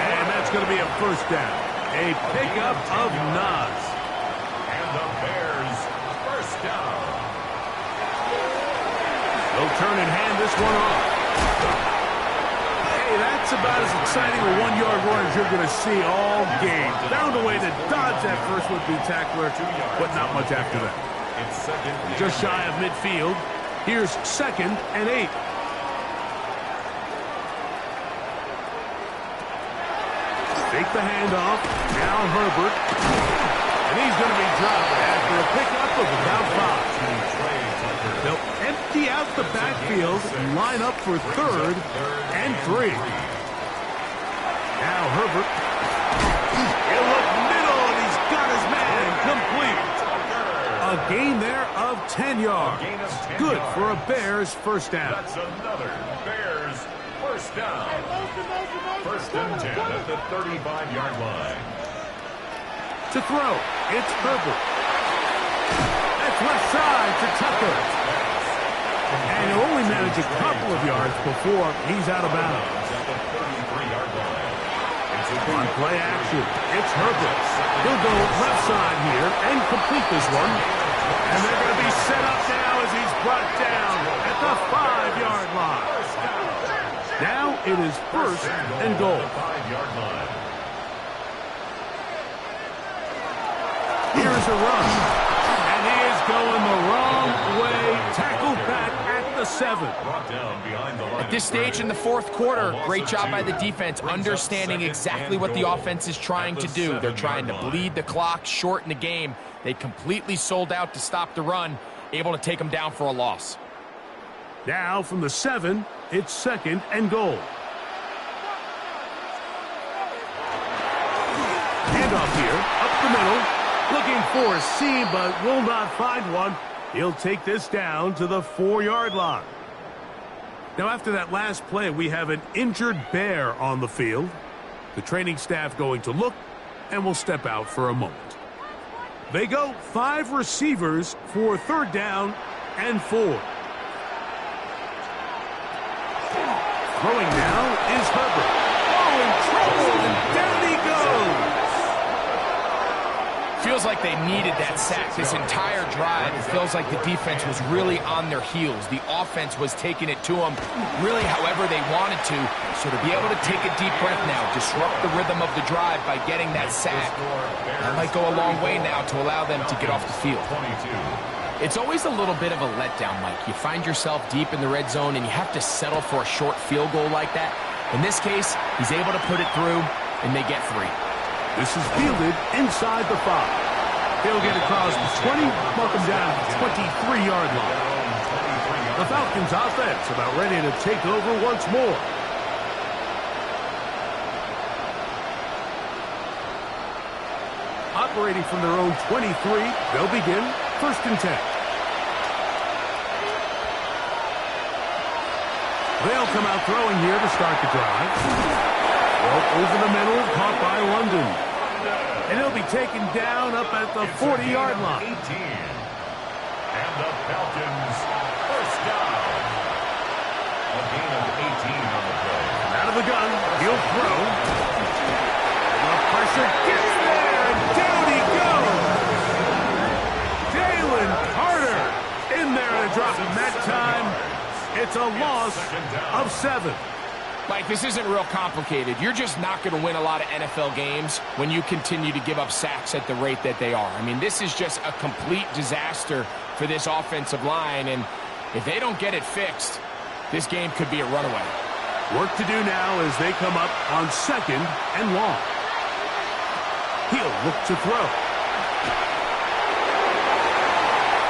Speaker 1: And that's going to be a first down. A pickup of 9.
Speaker 3: And the Bears first down.
Speaker 1: They'll turn and hand this one off. Hey, that's about as exciting a 1-yard run as you're going to see all game. Found a way to dodge that first would-be tackler, but not much after that.
Speaker 3: It's second.
Speaker 1: Just shy of midfield. Here's second and 8. Take the handoff. Now Herbert. And he's going to be dropped after a pickup of about 5. They'll empty out the backfield and line up for third and 3. Now Herbert. A gain there of 10 yards. Good for a Bears first down.
Speaker 3: That's another Bears first down. First and 10 at the 35-yard line.
Speaker 1: To throw, it's Herbert. That's left side to Tucker. And he'll only manage a couple of yards before he's out of bounds.
Speaker 3: At the 33-yard line.
Speaker 1: On play action, it's Herbert. He'll go left side here and complete this one. And they're going to be set up now as he's brought down at the 5-yard line. Now it is first and goal.
Speaker 3: 5-yard line.
Speaker 1: Here's a run. And he is going the wrong way. Tackled back at the 7.
Speaker 3: Brought down behind the line.
Speaker 2: At this stage in the fourth quarter, great job by the defense, understanding exactly what the offense is trying to do. They're trying to bleed the clock, shorten the game. They completely sold out to stop the run, able to take them down for a loss.
Speaker 1: Now from the 7, it's second and goal. Handoff here, up the middle. Looking for a seam, but will not find one. He'll take this down to the 4-yard line. Now, after that last play, we have an injured Bear on the field. The training staff going to look, and will step out for a moment. They go 5 receivers for third down and 4. Throwing now is Herbert. Oh, in trouble, and down he goes.
Speaker 2: Feels like they needed that sack this entire drive. It feels like the defense was really on their heels. The offense was taking it to them really however they wanted to. So to be able to take a deep breath now, disrupt the rhythm of the drive by getting that sack, that might go a long way now to allow them to get off the field.
Speaker 3: 22.
Speaker 2: It's always a little bit of a letdown, Mike. You find yourself deep in the red zone and you have to settle for a short field goal like that. In this case, he's able to put it through and they get 3.
Speaker 1: This is fielded inside the 5. He'll get across the 20, mark him down at the 23-yard line. The Falcons offense about ready to take over once more. Operating from their own 23, they'll begin first and 10. They'll come out throwing here to start the drive. Well, over the middle, caught by London. And he'll be taken down up at the 40-yard line.
Speaker 3: 18. And the Falcons first down. A gain of 18 on the play.
Speaker 1: Out of the gun, he'll throw. The pressure gets there, and down he goes. Jalen Carter in there to drop him that time. It's a loss of 7.
Speaker 2: Mike, this isn't real complicated. You're just not going to win a lot of NFL games when you continue to give up sacks at the rate that they are. I mean, this is just a complete disaster for this offensive line, and if they don't get it fixed, this game could be a runaway.
Speaker 1: Work to do now as they come up on second and long. He'll look to throw.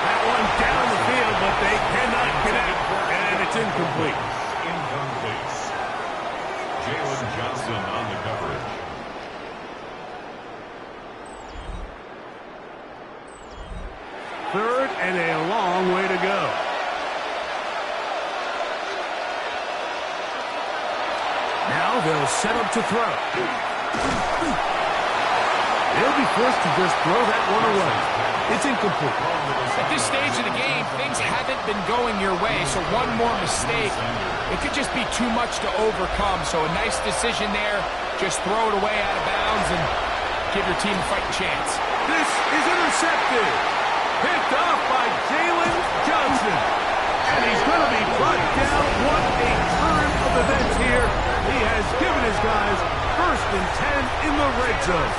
Speaker 1: That one down the field, but they cannot connect, and it's incomplete.
Speaker 3: Incomplete. Jalen Johnson on the coverage.
Speaker 1: Third and a long way to go. Now they'll set up to throw. They'll be forced to just throw that one away. It's incomplete.
Speaker 2: At this stage of the game, things haven't been going your way, so one more mistake, it could just be too much to overcome. So a nice decision there. Just throw it away out of bounds and give your team a fighting chance.
Speaker 1: This is intercepted. Picked off by Jalen Johnson. And he's going to be brought down. What a turn of events here. He has given his guys first and 10 in the red zone.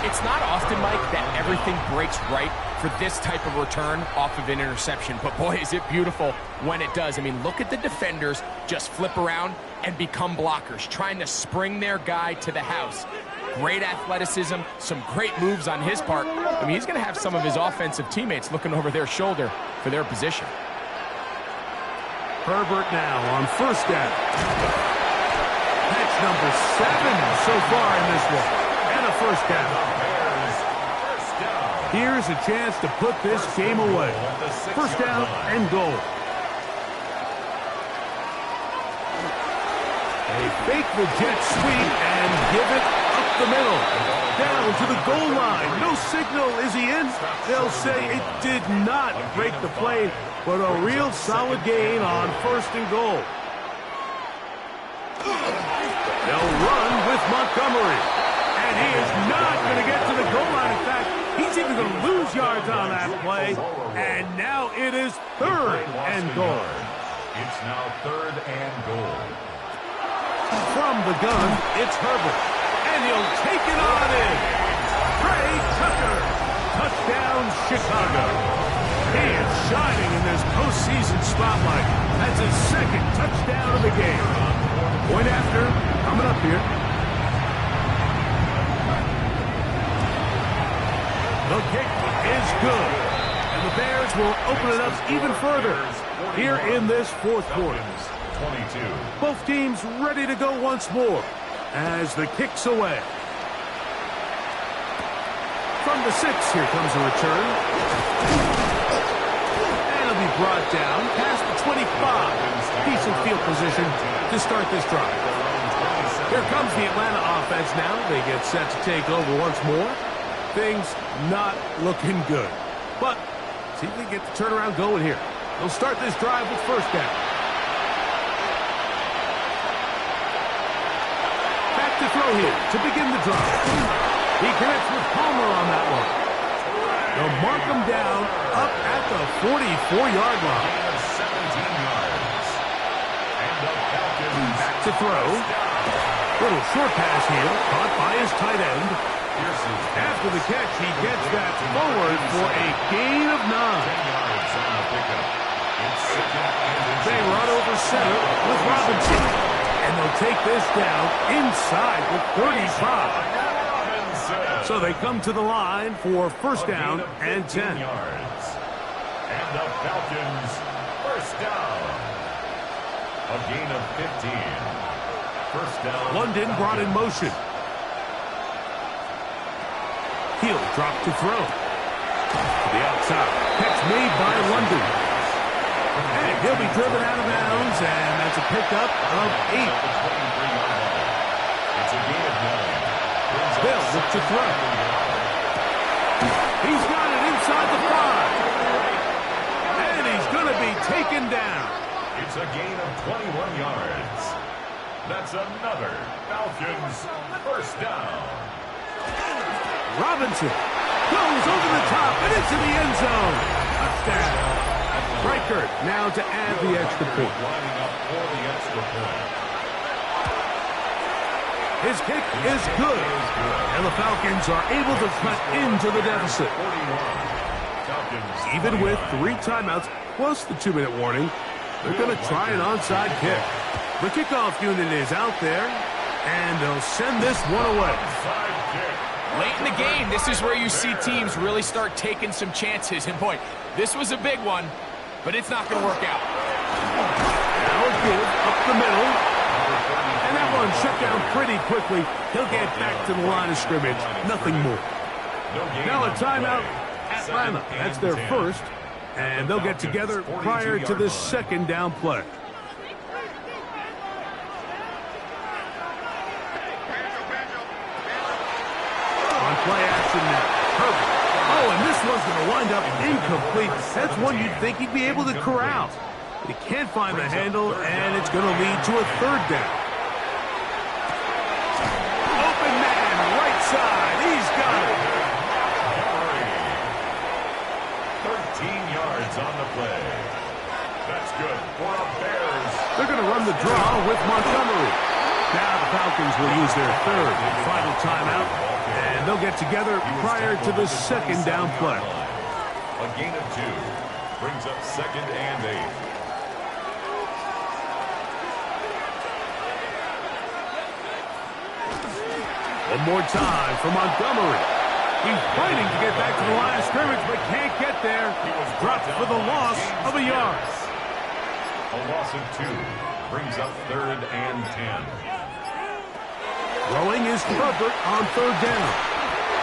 Speaker 2: It's not often, Mike, that everything breaks right for this type of return off of an interception. But boy, is it beautiful when it does. I mean, look at the defenders just flip around and become blockers, trying to spring their guy to the house. Great athleticism, some great moves on his part. I mean, he's going to have some of his offensive teammates looking over their shoulder for their position.
Speaker 1: Herbert now on first down. Catch number 7 so far in this one. And a first down.
Speaker 3: Bears first down.
Speaker 1: Here's a chance to put this game away. First down and goal. They fake the jet sweep and give it up the middle. Down to the goal line. No signal. Is he in? They'll say it did not break the plane, but a real solid gain on first and goal. They'll run with Montgomery. And he is not going to get to the goal line. In fact, he's even going to lose yards on that play. And now it is third and goal.
Speaker 3: It's now third and goal.
Speaker 1: From the gun, it's Herbert. And he'll take it on in. Trey Tucker. Touchdown, Chicago. He is shining in this postseason spotlight. That's his second touchdown of the game. Point after, coming up here. The kick is good. And the Bears will open it up even further here in this fourth quarter.
Speaker 3: 22.
Speaker 1: Both teams ready to go once more as the kick's away. From the 6, here comes a return. And it'll be brought down past the 25. Decent field position to start this drive. Here comes the Atlanta offense now. They get set to take over once more. Things not looking good. But see if they get the turnaround going here. They'll start this drive with first down. Back to throw here to begin the drive. He connects with Palmer on that one. They'll mark him down up at the 44-yard line.
Speaker 3: 17 yards. And the Falcons
Speaker 1: Back to throw. Little short pass here, caught by his tight end. After the catch, he gets that forward for a gain of 9.
Speaker 3: 10 yards on the pickup. It's second and
Speaker 1: They run over center with Robinson. And they'll take this down inside the 35. So they come to the line for first down and 10.
Speaker 3: yards. And the Falcons first down. A gain of 15. First down.
Speaker 1: London brought in motion. He'll drop to throw. To the outside. Catch made by London. And he'll be driven out of bounds, and that's a pickup of 8.
Speaker 3: It's a gain of 9.
Speaker 1: Bill look to throw. He's got it inside the 5. And he's going to be taken down.
Speaker 3: It's a gain of 21 yards. That's another Falcons first down.
Speaker 1: Robinson goes over the top and into the end zone. Touchdown. Reichert now to add the extra point.
Speaker 3: Lining up for the extra point.
Speaker 1: His kick is good. And the Falcons are able to cut into the deficit.
Speaker 3: 41. Falcons.
Speaker 1: Even with 3 timeouts plus the 2-minute warning, they're going to try an onside kick. The kickoff unit is out there, and they'll send this one away.
Speaker 3: Side kick.
Speaker 2: Late in the game, this is where you see teams really start taking some chances. And boy, this was a big one, but it's not going to work out.
Speaker 1: Now a give up the middle. And that one shut down pretty quickly. He'll get back to the line of scrimmage. Nothing more. Now a timeout. Atlanta. That's their first. And they'll get together prior to the second down play. On play action now. Herbert. Oh, and this one's going to wind up incomplete. That's one you'd think he'd be able to corral. But he can't find the handle, and it's going to lead to a third down. Open man, right side. He's got it.
Speaker 3: 13 yards on the play. That's good for the Bears.
Speaker 1: They're going to run the draw with Montgomery. Now the Falcons will use their third and final timeout, and they'll get together prior to the second down play.
Speaker 3: A gain of 2 brings up second and 8.
Speaker 1: One more time for Montgomery. He's fighting to get back to the line of scrimmage, but can't get there. He was dropped for the loss of a yard.
Speaker 3: A loss of 2 brings up third and 10.
Speaker 1: Throwing is Herbert on third down.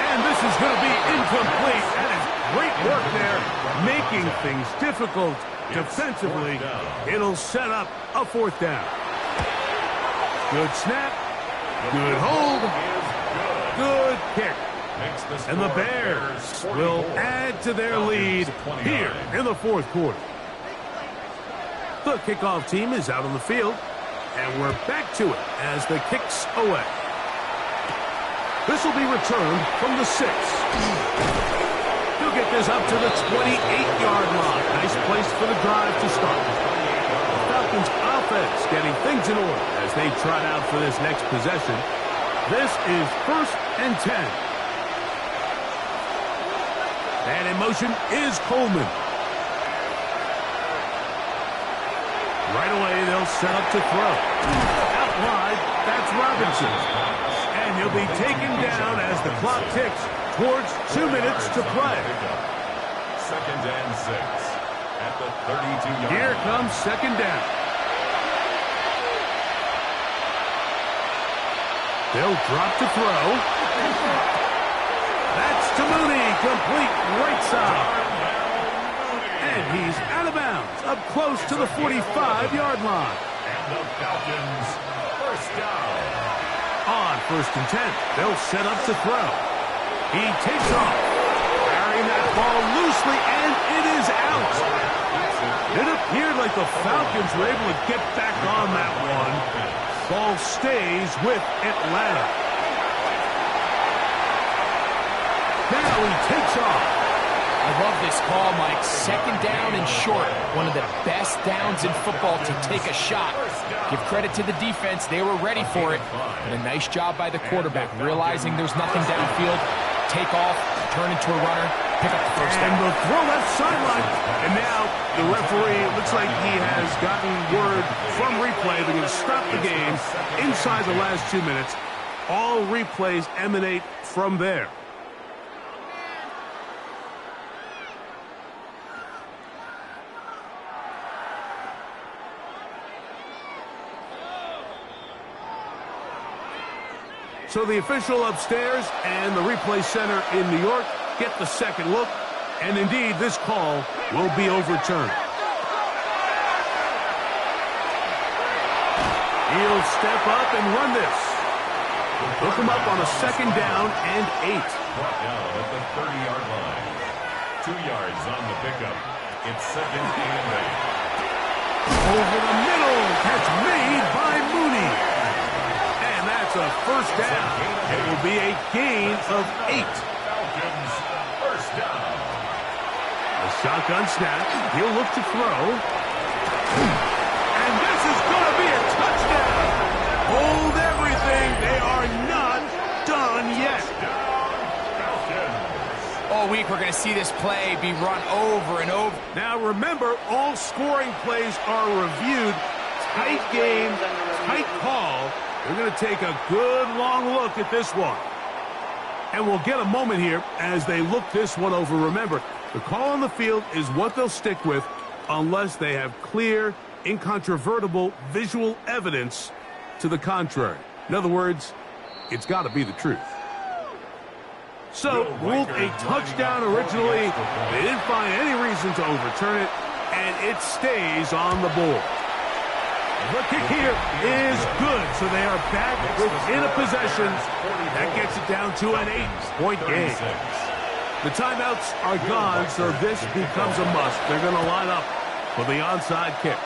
Speaker 1: And this is going to be incomplete. That is Great work there, making things difficult defensively. It'll set up a fourth down. Good snap. Good hold. Good kick. And the Bears will add to their lead here in the fourth quarter. The kickoff team is out on the field, and we're back to it as the kicks away. This will be returned from the 6. He'll get this up to the 28-yard line. Nice place for the drive to start. The Falcons offense getting things in order as they trot out for this next possession. This is 1st and 10. And in motion is Coleman. Right away, they'll set up to throw. Out wide, that's Robinson. And he'll be taken down as the clock ticks towards 2 minutes to play.
Speaker 3: 2nd and 6 at the 32-yard line.
Speaker 1: Here comes 2nd down. They'll drop to throw. That's to Mooney, complete right side. And he's out of bounds, up close to the 45-yard line.
Speaker 3: And the Falcons, 1st down.
Speaker 1: On 1st and 10, they'll set up to throw. He takes off, carrying that ball loosely, and it is out. It appeared like the Falcons were able to get back on that one. Ball stays with Atlanta. Now he takes off.
Speaker 2: I love this call, Mike. 2nd down and short. One of the best downs in football to take a shot. Give credit to the defense. They were ready for it. And a nice job by the quarterback, realizing there's nothing downfield. Take off, turn into a runner, pick up the first down.
Speaker 1: And the throw left sideline. And now the referee, looks like he has gotten word from replay. They're going to stop the game inside the last 2 minutes. All replays emanate from there. So the official upstairs and the replay center in New York get the second look, and indeed this call will be overturned. He'll step up and run this. Hook him up on a 2nd down and 8.
Speaker 3: Brought down at the 30-yard line. 2 yards on the pickup. It's 2nd and 8.
Speaker 1: Over the middle, catch made by Mooney. That's a 1st down. It will be a gain of 8.
Speaker 3: Falcons, 1st down.
Speaker 1: A shotgun snap. He'll look to throw. And this is going to be a touchdown. Hold everything. They are not done yet.
Speaker 2: All week, we're going to see this play be run over and over.
Speaker 1: Now, remember, all scoring plays are reviewed. Tight game, tight call. We're going to take a good long look at this one. And we'll get a moment here as they look this one over. Remember, the call on the field is what they'll stick with unless they have clear, incontrovertible visual evidence to the contrary. In other words, it's got to be the truth. So, ruled a touchdown originally. They didn't find any reason to overturn it, and it stays on the board. The kick here is good, so they are back within a possession. That gets it down to an 8-point game. The timeouts are gone, so this becomes a must. They're going to line up for the onside kick.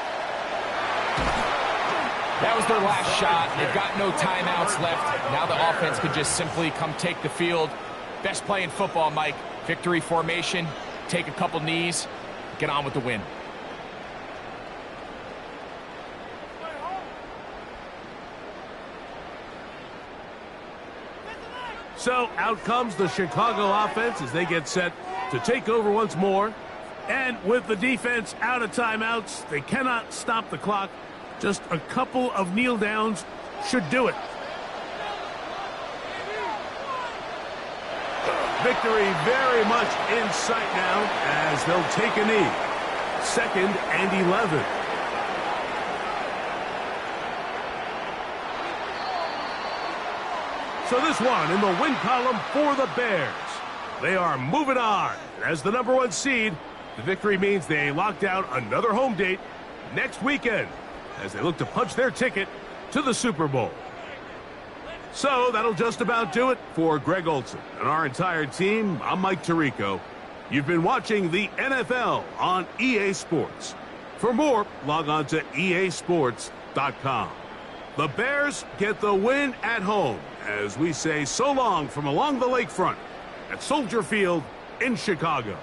Speaker 2: That was their last shot. They've got no timeouts left. Now the offense could just simply come take the field. Best play in football, Mike. Victory formation, take a couple knees, get on with the win.
Speaker 1: So out comes the Chicago offense as they get set to take over once more. And with the defense out of timeouts, they cannot stop the clock. Just a couple of kneel downs should do it. Victory very much in sight now as they'll take a knee. 2nd and 11. So this one in the win column for the Bears. They are moving on. As the #1 seed, the victory means they lock down another home date next weekend as they look to punch their ticket to the Super Bowl. So that'll just about do it for Greg Olsen and our entire team. I'm Mike Tirico. You've been watching the NFL on EA Sports. For more, log on to easports.com. The Bears get the win at home as we say so long from along the lakefront at Soldier Field in Chicago.